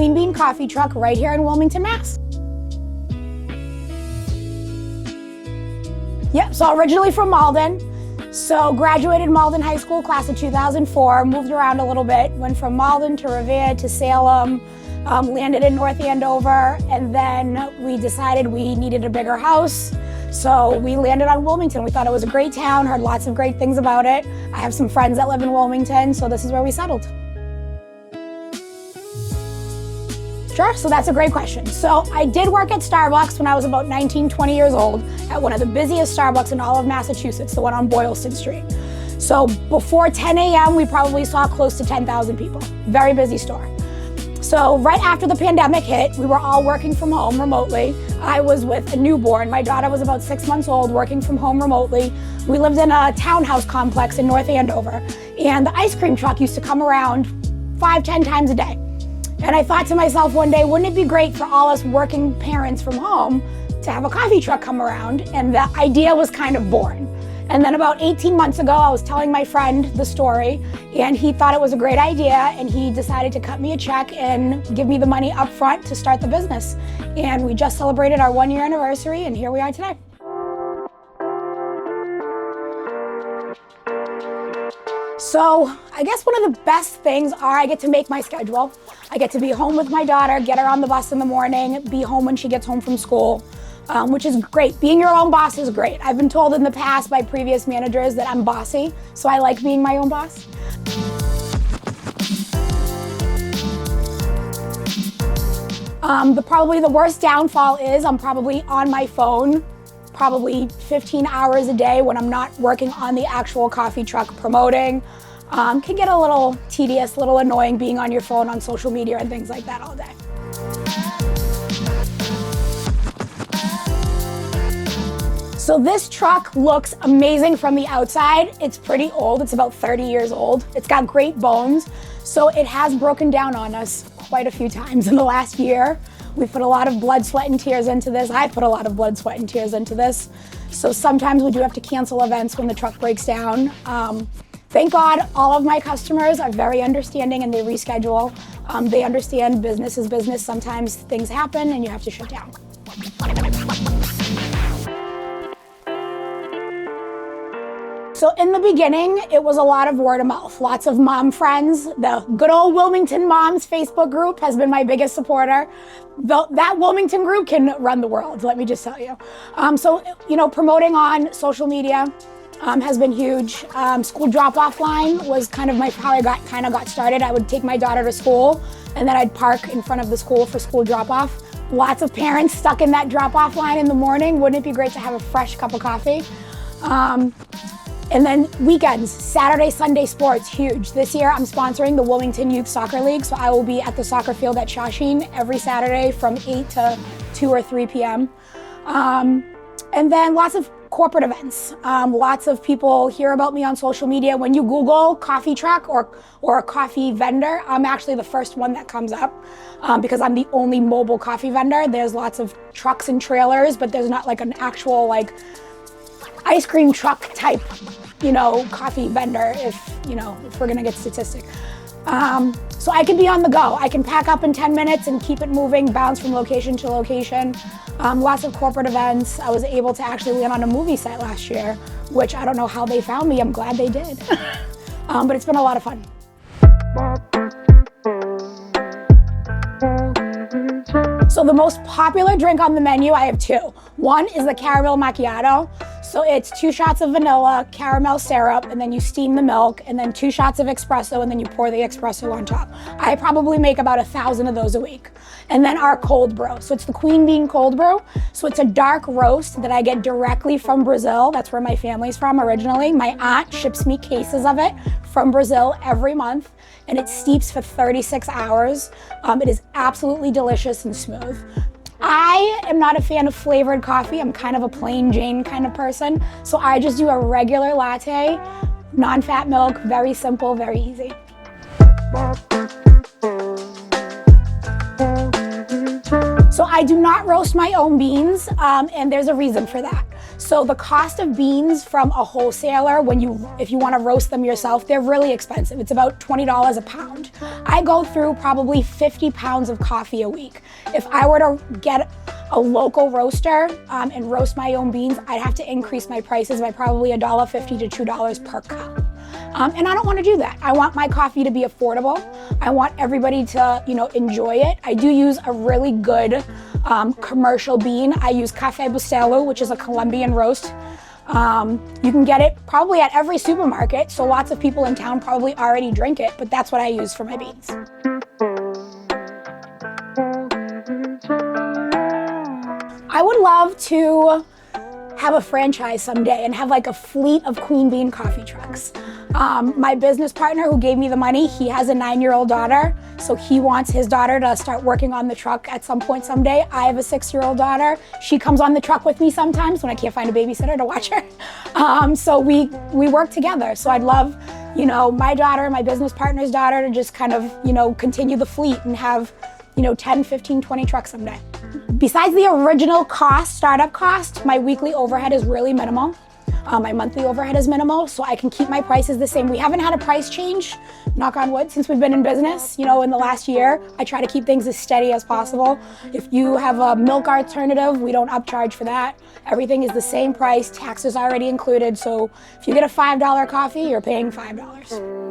Queen Bean Coffee Truck right here in Wilmington, Mass. Yep, so originally from Malden. So graduated Malden High School, class of 2004, moved around a little bit, went from Malden to Revere to Salem, landed in North Andover, and then we decided we needed a bigger house. So we landed on Wilmington. We thought it was a great town, heard lots of great things about it. I have some friends that live in Wilmington, so this is where we settled. Sure, so that's a great question. So I did work at Starbucks when I was about 19, 20 years old at one of the busiest Starbucks in all of Massachusetts, the one on Boylston Street. So before 10 a.m., we probably saw close to 10,000 people. Very busy store. So right after the pandemic hit, we were all working from home remotely. I was with a newborn. My daughter was about 6 months old, working from home remotely. We lived in a townhouse complex in North Andover, and the ice cream truck used to come around 5, 10 times a day. And I thought to myself one day, wouldn't it be great for all us working parents from home to have a coffee truck come around? And the idea was kind of born. And then about 18 months ago, I was telling my friend the story, and he thought it was a great idea, and he decided to cut me a check and give me the money up front to start the business. And we just celebrated our 1-year anniversary, and here we are today. So I guess one of the best things are I get to make my schedule. I get to be home with my daughter, get her on the bus in the morning, be home when she gets home from school, which is great. Being your own boss is great. I've been told in the past by previous managers that I'm bossy, so I like being my own boss. Probably the worst downfall is I'm probably on my phone probably 15 hours a day when I'm not working on the actual coffee truck promoting. Can get a little tedious, a little annoying being on your phone on social media and things like that all day. So this truck looks amazing from the outside. It's pretty old, it's about 30 years old. It's got great bones, so it has broken down on us quite a few times in the last year. We put a lot of blood, sweat, and tears into this. I put a lot of blood, sweat, and tears into this. So sometimes we do have to cancel events when the truck breaks down. Thank God all of my customers are very understanding and they reschedule. They understand business is business. Sometimes things happen and you have to shut down. So in the beginning, it was a lot of word of mouth, lots of mom friends. The good old Wilmington Moms Facebook group has been my biggest supporter. That Wilmington group can run the world, let me just tell you. So, promoting on social media has been huge. School drop-off line was kind of how I got started. I would take my daughter to school and then I'd park in front of the school for school drop-off. Lots of parents stuck in that drop-off line in the morning. Wouldn't it be great to have a fresh cup of coffee? And then weekends, Saturday, Sunday sports, huge. This year I'm sponsoring the Wilmington Youth Soccer League, so I will be at the soccer field at Shawsheen every Saturday from 8 to 2 or 3 p.m. And then lots of corporate events. Lots of people hear about me on social media. When you Google coffee truck or a coffee vendor, I'm actually the first one that comes up because I'm the only mobile coffee vendor. There's lots of trucks and trailers, but there's not like an actual ice cream truck type, coffee vendor if we're gonna get statistic. So I can be on the go. I can pack up in 10 minutes and keep it moving, bounce from location to location. Lots of corporate events. I was able to actually land on a movie set last year, which I don't know how they found me. I'm glad they did. But it's been a lot of fun. So the most popular drink on the menu, I have 2. One is the caramel macchiato. So it's 2 shots of vanilla, caramel syrup, and then you steam the milk, and then 2 shots of espresso, and then you pour the espresso on top. I probably make about 1,000 of those a week. And then our cold brew. So it's the Queen Bean cold brew. So it's a dark roast that I get directly from Brazil. That's where my family's from originally. My aunt ships me cases of it from Brazil every month, and it steeps for 36 hours. It is absolutely delicious and smooth. I am not a fan of flavored coffee. I'm kind of a plain Jane kind of person. So I just do a regular latte, non-fat milk, very simple, very easy. So I do not roast my own beans, and there's a reason for that. So the cost of beans from a wholesaler, if you want to roast them yourself, they're really expensive. It's about $20 a pound. I go through probably 50 pounds of coffee a week. If I were to get a local roaster and roast my own beans, I'd have to increase my prices by probably $1.50 to $2 per cup. And I don't want to do that. I want my coffee to be affordable. I want everybody to, enjoy it. I do use a really good commercial bean. I use Café Bustelo, which is a Colombian roast. You can get it probably at every supermarket, so lots of people in town probably already drink it, but that's what I use for my beans. I would love to have a franchise someday and have like a fleet of Queen Bean coffee trucks. My business partner who gave me the money, he has a 9-year-old daughter, so he wants his daughter to start working on the truck at some point someday. I have a 6-year-old daughter. She comes on the truck with me sometimes when I can't find a babysitter to watch her. So we work together. So I'd love, my daughter, my business partner's daughter to just kind of, continue the fleet and have, 10, 15, 20 trucks someday. Besides the original startup cost, my weekly overhead is really minimal. My monthly overhead is minimal, so I can keep my prices the same. We haven't had a price change, knock on wood, since we've been in business. In the last year, I try to keep things as steady as possible. If you have a milk alternative, we don't upcharge for that. Everything is the same price, taxes already included, so if you get a $5 coffee, you're paying $5.